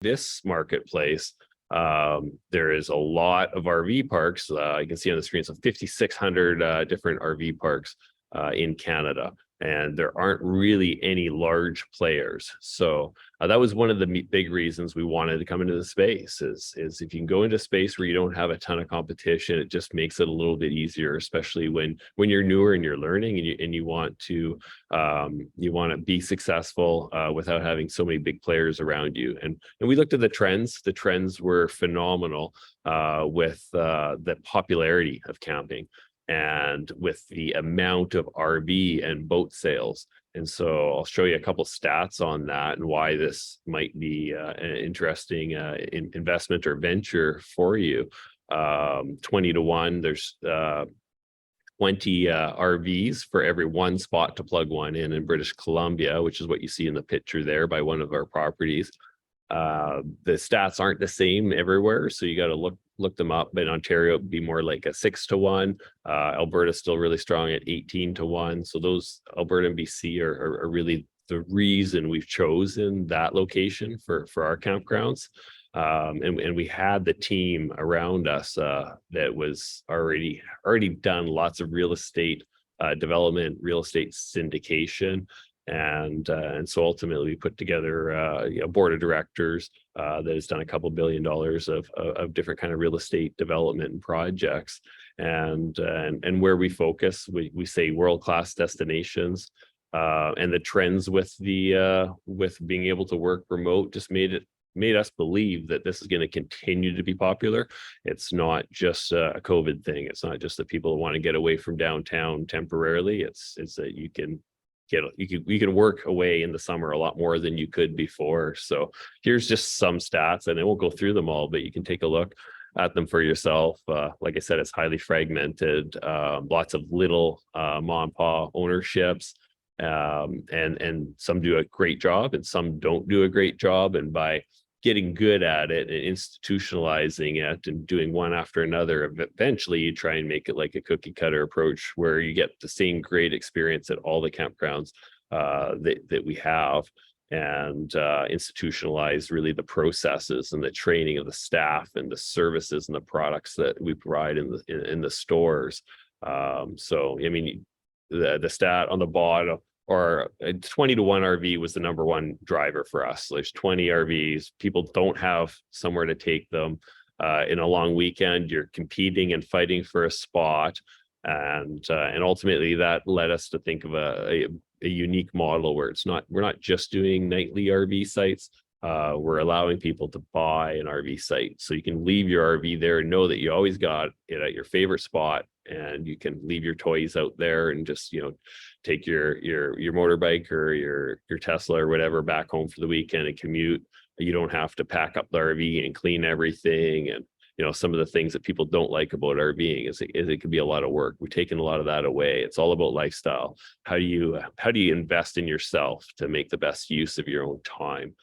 this marketplace, there is a lot of RV parks. You can see on the screen, so 5,600 different RV parks in Canada, and there aren't really any large players. So that was one of the big reasons we wanted to come into the space. Is if you can go into a space where you don't have a ton of competition, it just makes it a little bit easier, especially when you're newer and you're learning, and you want to be successful without having so many big players around you. And we looked at the trends. The trends were phenomenal with the popularity of camping and with the amount of RV and boat sales. And so I'll show you a couple stats on that and why this might be an interesting investment or venture for you. 20 to 1, there's 20 RVs for every one spot to plug one in British Columbia, which is what you see in the picture there by one of our properties. The stats aren't the same everywhere, so you got to look them up. In Ontario, it'd be more like a 6 to 1. Alberta's still really strong at 18 to 1. So those, Alberta and BC are really the reason we've chosen that location for our campgrounds. And we had the team around us that was already done lots of real estate development, real estate syndication. And so ultimately we put together a board of directors that has done a couple $2 billion of different kind of real estate development and projects. And where we focus, we say world-class destinations, and the trends with being able to work remote just made us believe that this is going to continue to be popular. It's not just a COVID thing. It's not just that people want to get away from downtown temporarily. It's that you can work away in the summer a lot more than you could before. So here's just some stats, and I won't go through them all, but you can take a look at them for yourself. Like I said, it's highly fragmented, lots of little mom and pop ownerships, and some do a great job and some don't do a great job. And by getting good at it and institutionalizing it and doing one after another, eventually you try and make it like a cookie cutter approach where you get the same great experience at all the campgrounds that we have, and institutionalize really the processes and the training of the staff and the services and the products that we provide in the stores. So I mean, the stat on the bottom, or 20 to 1 RV was the number one driver for us. There's 20 RVs. People don't have somewhere to take them. In a long weekend, you're competing and fighting for a spot. And ultimately that led us to think of a unique model where we're not just doing nightly RV sites. We're allowing people to buy an RV site. So you can leave your RV there and know that you always got it at your favorite spot, and you can leave your toys out there and just, take your motorbike or your Tesla or whatever back home for the weekend and commute. You don't have to pack up the RV and clean everything. And some of the things that people don't like about RVing is it can be a lot of work. We've taken a lot of that away. It's all about lifestyle. How do you invest in yourself to make the best use of your own time?